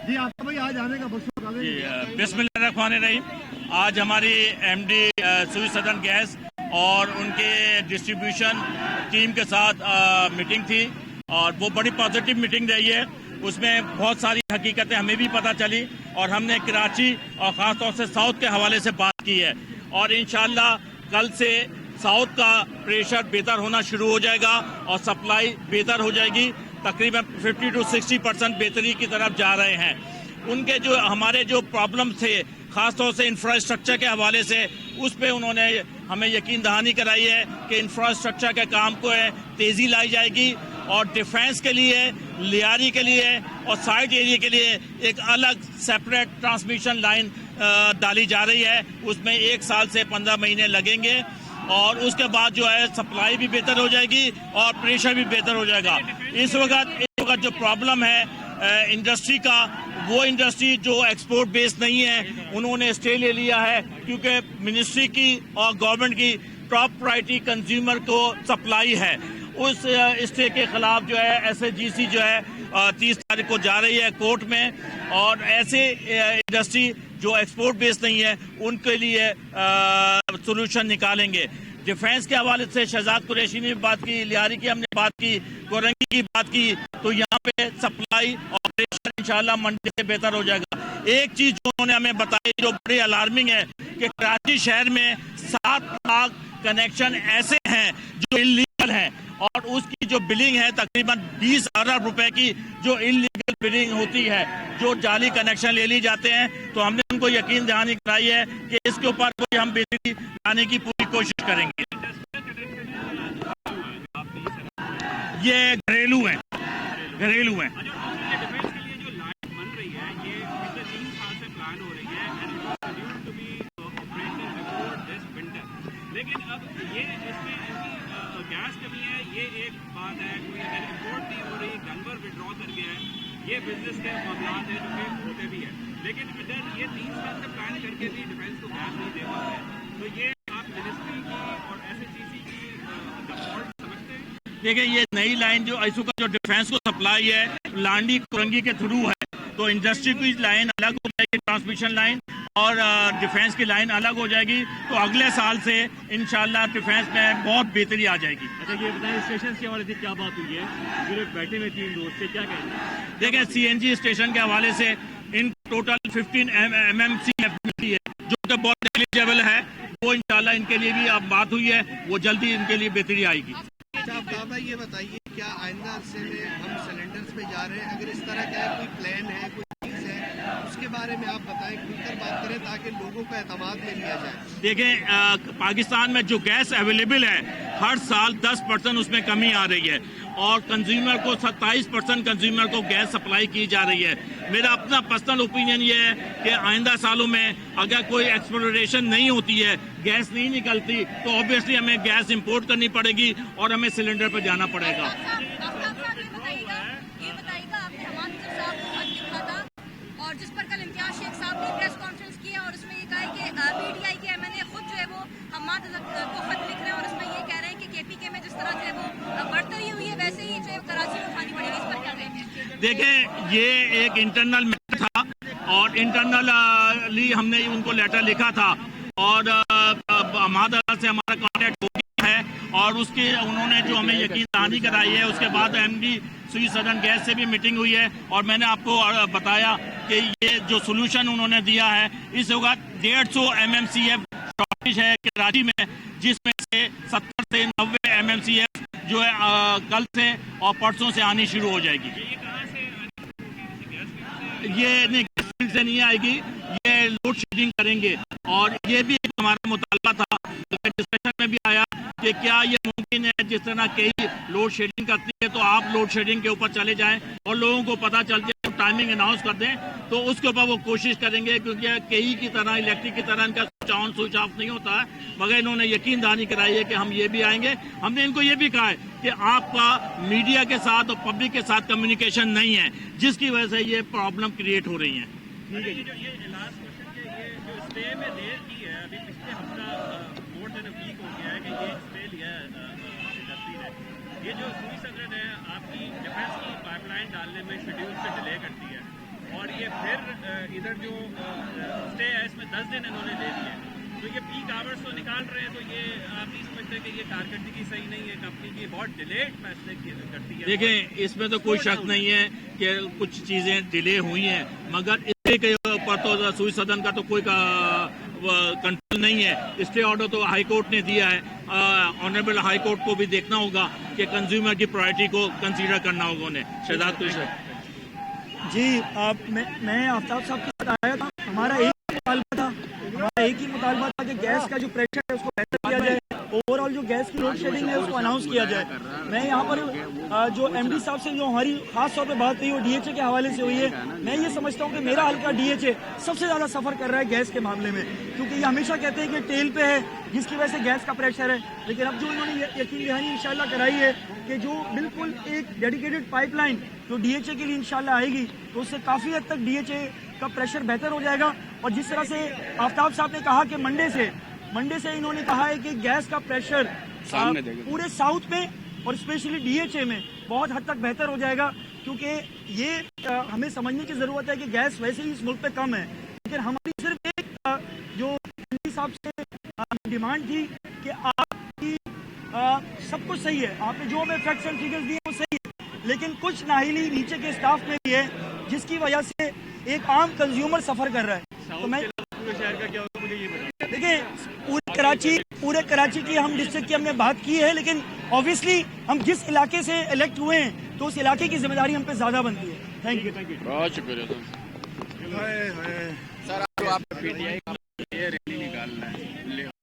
جی آپ بھائی آج آنے کا बिस्मिल्लाहिर्रहमानिर्रहीम। आज हमारी एमडी सुई सदर्न गैस और उनके डिस्ट्रीब्यूशन टीम के साथ मीटिंग थी और वो बड़ी पॉजिटिव मीटिंग रही है। उसमें बहुत सारी हकीकतें हमें भी पता चली और हमने कराची और ख़ास तौर से साउथ के हवाले से बात की है और इंशाअल्लाह कल से साउथ का प्रेशर बेहतर होना शुरू हो जाएगा और सप्लाई बेहतर हो जाएगी। तकरीबन 50 to 60% बेहतरी की तरफ जा रहे हैं। उनके जो हमारे जो प्रॉब्लम थे ख़ास तौर से इंफ्रास्ट्रक्चर के हवाले से, उस पे उन्होंने हमें यकीन दहानी कराई है कि इंफ्रास्ट्रक्चर के काम को तेज़ी लाई जाएगी और डिफेंस के लिए, लियारी के लिए और साइड एरिया के लिए एक अलग सेपरेट ट्रांसमिशन लाइन डाली जा रही है। उसमें 1 साल से 15 महीने लगेंगे और उसके बाद जो है सप्लाई भी बेहतर हो जाएगी और प्रेशर भी बेहतर हो जाएगा। इस वक्त जो प्रॉब्लम है इंडस्ट्री का, वो इंडस्ट्री जो एक्सपोर्ट बेस नहीं है उन्होंने स्टे ले लिया है क्योंकि मिनिस्ट्री की और गवर्नमेंट की टॉप प्रायोरिटी कंज्यूमर को सप्लाई है। उस स्टे के खिलाफ जो है SAGC जो है 30 तारीख को जा रही है कोर्ट में और ऐसे इंडस्ट्री जो एक्सपोर्ट बेस नहीं है उनके लिए सोल्यूशन निकालेंगे। डिफेंस के हवाले से शहजाद कुरैशी ने बात की, लियारी की हमने बात की, कोरंगी की बात की, तो यहाँ पे सप्लाई और प्रेशर इंशाल्लाह मंडे से बेहतर हो जाएगा। एक चीज जो उन्होंने हमें बताई जो बड़ी अलार्मिंग है कि कराची शहर में 7 लाख कनेक्शन ऐसे हैं जो इलीगल हैं और उसकी जो बिलिंग है तकरीबन 20 अरब रुपए की जो इलीगल बिलिंग होती है, जो जाली कनेक्शन ले ली जाते हैं। तो हमने उनको यकीन दहानी कराई है कि इसके ऊपर कोई हम बिजली लाने की पूरी कोशिश करेंगे। ये घरेलू हैं। लेकिन अब ये इसमें गैस कमी है, ये एक बात है। कोई अगर इम्पोर्ट नहीं हो रही, गनवर विड्रॉ कर गया है, ये बिजनेस के मामला है जो कि होते भी है। लेकिन अगर ये 3 साल से प्लान करके भी डिफेंस को गैस नहीं दे पा रहे हैं तो ये आप मिनिस्ट्री की और SAGC की फॉल्ट समझते हैं? देखिए ये नई लाइन जो ISO का जो डिफेंस को सप्लाई है लांडी कोरंगी के थ्रू है, तो इंडस्ट्री की लाइन अलग हो जाएगी, ट्रांसमिशन लाइन और डिफेंस की लाइन अलग हो जाएगी। तो अगले साल से इंशाल्लाह डिफेंस में बहुत बेहतरी आ जाएगी। अच्छा ये बताएं स्टेशन के हवाले से क्या बात हुई है, जो बैठे में 3 दोस्त से क्या कहते हैं? देखिए CNG स्टेशन के हवाले से इन टोटल 15 MMC है जो कि बहुत एलिजिबल है, वो इंशाल्लाह इनके लिए भी अब बात हुई है, वो जल्दी इनके लिए बेहतरी आएगी। अच्छा आप बाबा ये बताइए क्या आइंदा अरसे में हम सिलेंडर्स पे जा रहे हैं, अगर इस तरह का कोई प्लान है, कोई चीज़ है, उसके बारे में आप बताएं, खुलकर बात करें ताकि लोगों का एतमाद में लिया जाए। देखें पाकिस्तान में जो गैस अवेलेबल है हर साल 10% उसमें कमी आ रही है और कंज्यूमर को 27% कंज्यूमर को गैस सप्लाई की जा रही है। मेरा अपना पर्सनल ओपिनियन ये है कि आइंदा सालों में अगर कोई एक्सप्लोरेशन नहीं होती है, गैस नहीं निकलती, तो ऑब्वियसली हमें गैस इंपोर्ट करनी पड़ेगी और हमें सिलेंडर पर जाना पड़ेगा। और जिस पर कल इम्तियाज शेख साहब ने प्रेस कॉन्फ्रेंस की है और उसमें ये कहा है कि PTI के MNA खुद जो है वो हमाद को खत लिख रहे हैं और उसमें ये कह रहे हैं कि KPK में जिस तरह जो है वो बढ़तरी हुई है वैसे ही जो है कराची में उठानी पड़ेगी। इस पर क्या कहेंगे? देखें ये एक इंटरनल मैटर था और इंटरनली हमने उनको लेटर लिखा था और हमाद से हमारा कॉन्टेक्ट हो गया है और उसके उन्होंने जो हमें यकीन दहानी कराई है, उसके बाद MD सुई सदर्न गैस से भी मीटिंग हुई है और मैंने आपको बताया कि ये जो सोल्यूशन उन्होंने दिया है इस वक्त 150 MMCF शॉर्टेज है कराची में, जिसमें से 70 से 90 MMCF जो है कल से और परसों से आनी शुरू हो जाएगी। ये नहीं गैस से नहीं आएगी, ये लोड शेडिंग करेंगे और ये भी एक हमारा मुतालबा था, डिस्कशन में भी आया कि क्या ये मुमकिन है जिस तरह कई लोड शेडिंग करती है तो आप लोड शेडिंग के ऊपर चले जाएं और लोगों को पता चल जाए, टाइमिंग अनाउंस कर दें, तो उसके ऊपर वो कोशिश करेंगे क्योंकि कई की तरह इलेक्ट्रिक की तरह इनका स्विच ऑन स्विच ऑफ नहीं होता है। मगर इन्होंने यकीन दहानी कराई है कि हम ये भी आएंगे। हमने इनको ये भी कहा है कि आपका मीडिया के साथ और पब्लिक के साथ कम्युनिकेशन नहीं है, जिसकी वजह से ये प्रॉब्लम क्रिएट हो रही है। ये जो सुई सदर्न है आपकी डिफेंस की पाइपलाइन डालने में शेड्यूल से डिले करती है, اور یہ پھر ادھر جو اسٹے ہے اس میں 10 دن انہوں نے لے لیے، تو یہ پیک آورس تو نکال رہے ہیں، تو یہ آپ نہیں سمجھتے کہ یہ کارکردگی صحیح نہیں ہے کمپنی کی، بہت ڈیلیڈ فیصلے کرتی ہے؟ دیکھیں اس میں تو کوئی شک نہیں ہے کہ کچھ چیزیں ڈیلے ہوئی ہیں، مگر اس کے اوپر تو سوئی سدن کا تو کوئی کنٹرول نہیں ہے. اسٹے آرڈر تو ہائی کورٹ نے دیا ہے. آنریبل ہائی کورٹ کو بھی دیکھنا ہوگا کہ کنزیومر کی پرائرٹی کو کنسیڈر کرنا ہوگا انہیں. شہزاد کچھ جی میں آفتاب صاحب کے ساتھ آیا تھا. ہمارا ایک ہی مطالبہ تھا کہ گیس کا جو پریشر ہے اس کو بہتر کیا جائے، اوور آل جو گیس کی لوڈ شیڈنگ ہے اس کو اناؤنس کیا جائے. میں یہاں پر جو ایم ڈی صاحب سے جو ہماری خاص طور پہ بات ہوئی وہ ڈی ایچ اے کے حوالے سے ہوئی ہے. میں یہ سمجھتا ہوں کہ میرا حلقہ ڈی ایچ اے سب سے زیادہ سفر کر رہا ہے گیس کے معاملے میں، کیونکہ یہ ہمیشہ کہتے ہیں کہ ٹیل پہ ہے جس کی وجہ سے گیس کا پریشر ہے. لیکن اب جو انہوں نے یقین دہانی انشاءاللہ کرائی ہے کہ جو بالکل ایک ڈیڈیکیٹڈ پائپ لائن جو ڈی ایچ اے کے لیے انشاءاللہ آئے گی تو اس سے کافی حد تک ڈی ایچ اے کا پریشر بہتر ہو جائے گا. اور جس طرح سے آفتاب صاحب نے کہا کہ منڈے سے انہوں نے کہا ہے کہ گیس کا پریشر پورے ساؤتھ میں اور اسپیشلی ڈی ایچ اے میں بہت حد تک بہتر ہو جائے گا، کیونکہ یہ ہمیں سمجھنے کی ضرورت ہے کہ گیس ویسے ہی اس ملک پہ کم ہے، لیکن ہماری صرف ایک جو صاحب سے ڈیمانڈ تھی کہ آپ کی سب کچھ صحیح ہے، آپ نے جو ہمیں فیکٹس اینڈ فیگرز دیے وہ صحیح ہے، لیکن کچھ نااہلی نیچے کے اسٹاف میں بھی ہے جس کی وجہ سے ایک عام کنزیومر سفر کر رہا ہے. تو میں پورے شہر کا کیا ہوگا مجھے یہ بتا. دیکھیں پورے کراچی کی ہم ڈسٹرکٹ کی ہم نے بات کی ہے، لیکن آبویسلی ہم جس علاقے سے الیکٹ ہوئے ہیں تو اس علاقے کی ذمہ داری ہم پہ زیادہ بنتی ہے. Thank you. بہت شکریہ سر آپ پی ٹی آئی ریلی نکالنا ہے